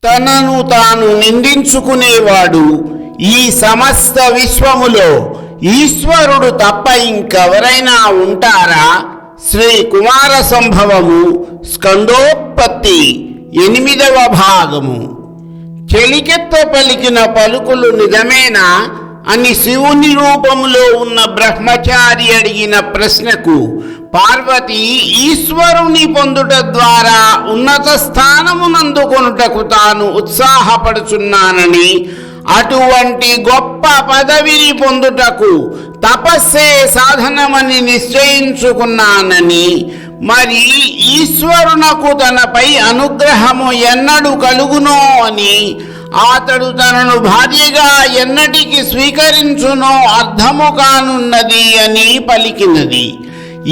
తనను తాను నిందించుకునేవాడు ఈ సమస్త విశ్వములో ఈశ్వరుడు తప్ప ఇంకెవరైనా ఉంటారా? శ్రీ కుమార సంభవము స్కందోత్పత్తి 8వ భాగము. చెలికెత్త పలికిన పలుకులు నిజమేనా అని శివుని రూపములో ఉన్న బ్రహ్మచారి అడిగిన ప్రశ్నకు పార్వతి ఈశ్వరుని పొందుట ద్వారా ఉన్నత స్థానమునందుకొనుటకు తాను ఉత్సాహపడుచున్నానని, అటువంటి గొప్ప పదవిని పొందుటకు తపస్సే సాధనమని నిశ్చయించుకున్నానని, మరి ఈశ్వరునకు తనపై అనుగ్రహము ఎన్నడు కలుగునో అని, అతడు తనను భార్యగా ఎన్నటికి స్వీకరించునో అర్థము కానున్నది అని పలికినది.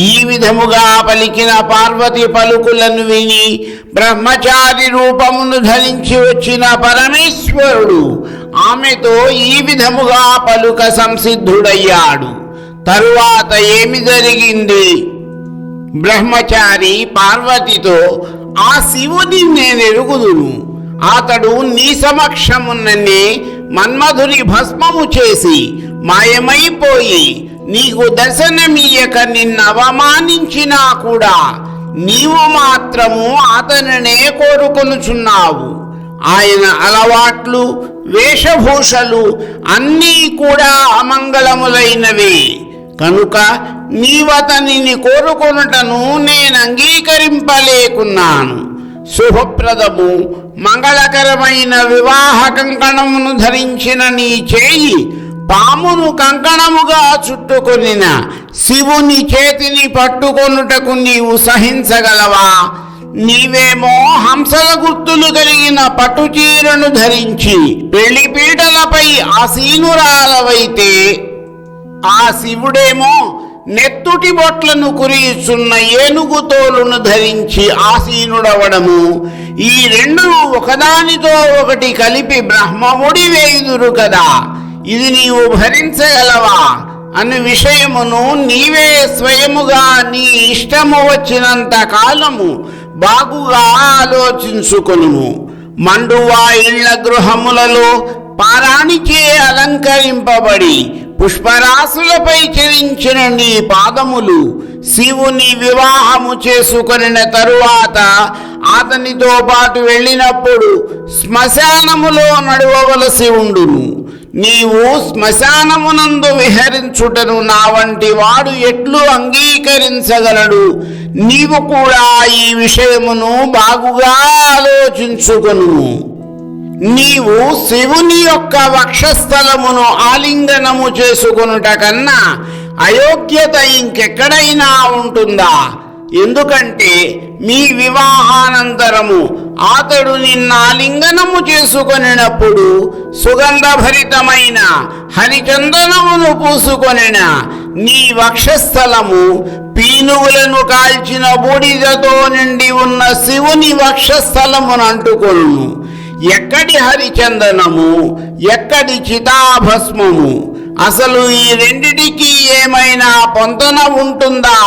ఈ విధముగా పలికిన పార్వతి పలుకులను విని బ్రహ్మచారి రూపమును ధరించి వచ్చిన పరమేశ్వరుడు ఆమెతో ఈ విధముగా పలుక సంసిద్ధుడయ్యాడు. తరువాత ఏమి జరిగింది? బ్రహ్మచారి పార్వతితో, ఆ శివుని నేనెరుగుదును. అతడు నీ సమక్షమున్ననే మన్మధుని భస్మము చేసి మాయమైపోయి నీకు దర్శనమియ్యక నిన్ను అవమానించినా కూడా నీవు మాత్రము అతనినే కోరుకొనుచున్నావు. ఆయన అలవాట్లు వేషభూషలు అన్నీ కూడా అమంగళములైనవే కనుక నీవతనిని కోరుకొనుటను నేను అంగీకరింపలేకున్నాను. శుభప్రదము మంగళకరమైన వివాహ కంకణమును ధరించిన నీ చేయి పామును కంకణముగా చుట్టుకొనిన శివుని చేతిని పట్టుకొనుటకు నీవు సహించగలవా? నీవేమో హంసల గుర్తులు కలిగిన పట్టుచీరను ధరించి పెళ్లిపీటలపై ఆసీనురాలవైతే, ఆ శివుడేమో నెత్తుటి బొట్లను కురియుచున్న ఏనుగు తోలును ధరించి ఆసీనుడవడము, ఈ రెండు ఒకదానితో ఒకటి కలిపి బ్రహ్మముడి వేయుదురు కదా, ఇది నీవు భరించగలవా అను విషయమును నీవే స్వయముగా నీ ఇష్టము వచ్చినంత కాలము బాగుగా ఆలోచించుకొనుము. మండువా ఇళ్ల గృహములలో పారాణిచే అలంకరింపబడి పుష్పరాశులపై చరించిన నీ పాదములు శివుని వివాహము చేసుకొనిన తరువాత అతనితో పాటు వెళ్ళినప్పుడు శ్మశానములో నడవవలసి ఉండును. నీవు శ్మశానమునందు విహరించుటను నా వంటి వాడు ఎట్లు అంగీకరించగలడు? నీవు కూడా ఈ విషయమును బాగుగా ఆలోచించుకొను. నీవు శివుని యొక్క వక్షస్థలమును ఆలింగనము చేసుకొనుట కన్నా అయోగ్యత ఇంకెక్కడైనా ఉంటుందా? ఎందుకంటే మీ వివాహానంతరము అతడు నిన్న ఆలింగనము చేసుకొనినప్పుడు సుగంధభరితమైన హరిచందనమును పూసుకొనిన నీ వక్షస్థలము పీనుగులను కాల్చిన బూడిదతో నిండి ఉన్న శివుని వక్షస్థలమును అంటుకొను. ఎక్కడి హరిచందనము, ఎక్కడి చితాభస్మము? అసలు ఈ రెండిటికి ఏమైనా పొంతన ఉంటుందా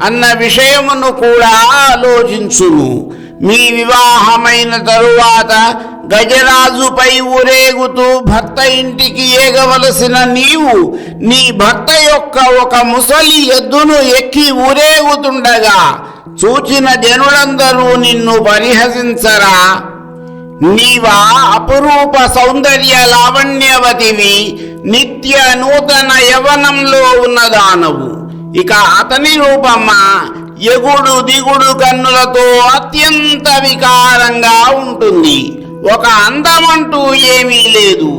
అన్న విషయమును కూడా ఆలోచించును. మీ వివాహమైన తరువాత గజరాజుపై ఊరేగుతూ భర్త ఇంటికి ఏగవలసిన నీవు నీ భర్త యొక్క ఒక ముసలి ఎద్దును ఎక్కి ఊరేగుతుండగా చూచిన జనులందరూ నిన్ను పరిహసించరా? నీవా అపురూప సౌందర్య లావణ్యవతివి, నిత్య నూతన యవనంలో ఉన్నదానవు. ఇక అతని రూపమా ఎగుడు దిగుడు కన్నులతో అత్యంత వికారంగా ఉంటుంది. ఒక అందమంటూ ఏమీ లేదు.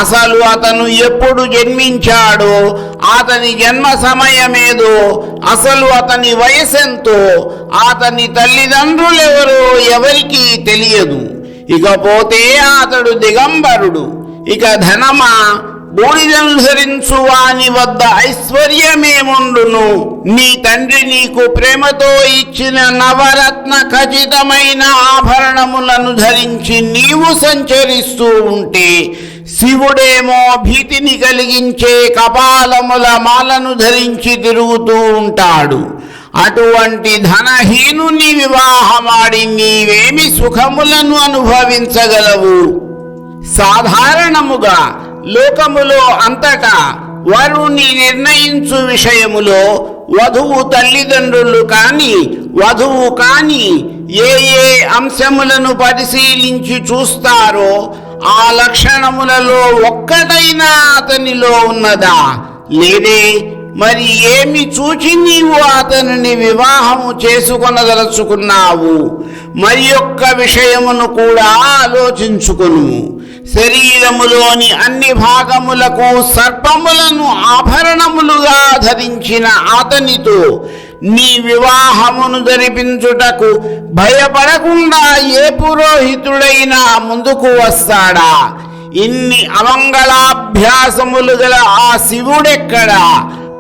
అసలు అతను ఎప్పుడు జన్మించాడో, అతని జన్మ సమయమేదో, అసలు అతని వయసెంతో, అతని తల్లిదండ్రులెవరో ఎవరికీ తెలియదు. ఇకపోతే అతడు దిగంబరుడు. ఇక ధనమా, బూడిదను ధరించు వాని వద్ద ఐశ్వర్యమేముండును? నీ తండ్రి నీకు ప్రేమతో ఇచ్చిన నవరత్న ఖచ్చితమైన ఆభరణములను ధరించి నీవు సంచరిస్తూ ఉంటే, శివుడేమో భీతిని కలిగించే కపాలముల మాలను ధరించి తిరుగుతూ ఉంటాడు. అటువంటి ధనహీనుని వివాహమాడి నీవేమి సుఖములను అనుభవించగలవు? సాధారణముగా లోకములో అంతటా వరుని నిర్ణయించు విషయములో వధువు తల్లిదండ్రులు కాని వధువు కాని ఏ ఏ అంశములను పరిశీలించి చూస్తారో ఆ లక్షణములలో ఒక్కటైనా అతనిలో ఉన్నదా? లేదే? మరి ఏమి చూచి నీవు అతనిని వివాహము చేసుకొనదలుచుకున్నావు? మరి యొక్క విషయమును కూడా ఆలోచించుకును. శరీరములోని అన్ని భాగములకు సర్పములను ఆభరణములుగా ధరించిన అతనితో నీ వివాహమును జరిపించుటకు భయపడకుండా ఏ పురోహితుడైనా ముందుకు వస్తాడా? ఇన్ని అమంగళాభ్యాసములు గల ఆ శివుడెక్కడా?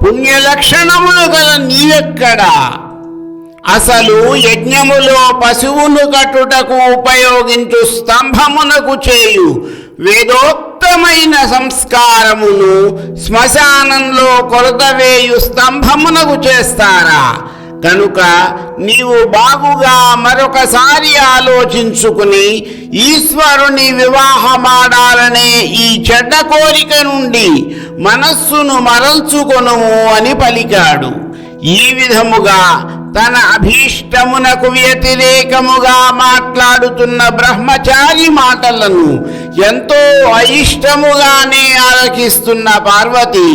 పుణ్యలక్షణములు గల నీవెక్కడా? అసలు యజ్ఞములో పశువును కట్టుటకు ఉపయోగించు స్తంభమునకు చేయు వేదోక్తమైన సంస్కారమును శ్మశానంలో కొరతవేయు స్తంభమునకు చేస్తారా? కనుక నీవు బాగుగా మరొకసారి ఆలోచించుకుని ఈశ్వరుని వివాహమాడాలనే ఈ చెడ్డ కోరిక నుండి మనస్సును మరల్చుకొనుము అని పలికాడు. ఈ విధముగా తన అభీష్టమునకు వ్యతిరేకముగా మాట్లాడుతున్న బ్రహ్మచారి మాటలను ఎంతో అయిష్టముగానే ఆలకిస్తున్న పార్వతి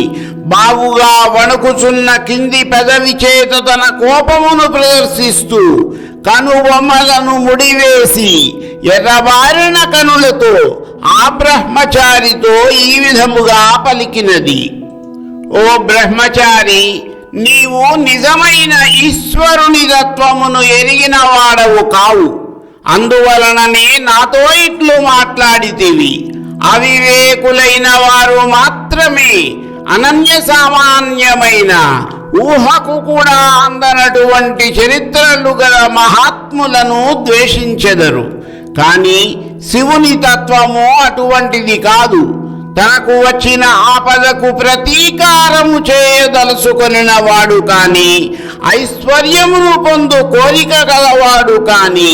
బావుగా వణుకుచున్న కింది పెదవి చేత తన కోపమును ప్రదర్శిస్తూ కనుబొమ్మలను ముడివేసి ఎర్రబారిన కనులతో ఆ బ్రహ్మచారితో ఈ విధముగా పలికినది. ఓ బ్రహ్మచారి, నీవు నిజమైన ఈశ్వరుని తత్వమును ఎరిగిన వాడవు కావు. అందువలననే నాతో ఇట్లు మాట్లాడితివి. అవివేకులైన వారు మాత్రమే అనన్య సామాన్యమైన ఊహకు కూడా అందనటువంటి చరిత్రలు గల మహాత్ములను ద్వేషించెదరు. కానీ శివుని తత్వము అటువంటిది కాదు. తనకు వచ్చిన ఆపదకు ప్రతీకారము చేయదలుచుకొనిన వాడు కాని ఐశ్వర్యమును పొందు కోరిక గలవాడు కాని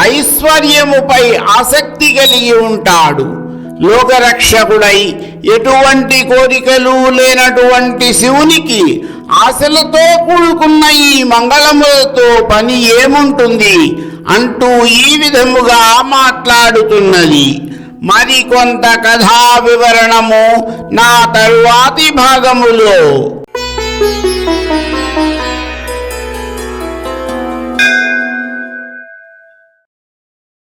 ఐశ్వర్యముపై ఆసక్తి కలిగి ఉంటాడు. లోకరక్షకుడై ఎటువంటి కోరికలు లేనటువంటి శివునికి ఆశలతో కూడుకున్న ఈ మంగళములతో పని ఏముంటుంది అంటూ ఈ విధముగా మాట్లాడుతున్నది. మరికొంత కథా వివరణము నా తరువాతి భాగములో.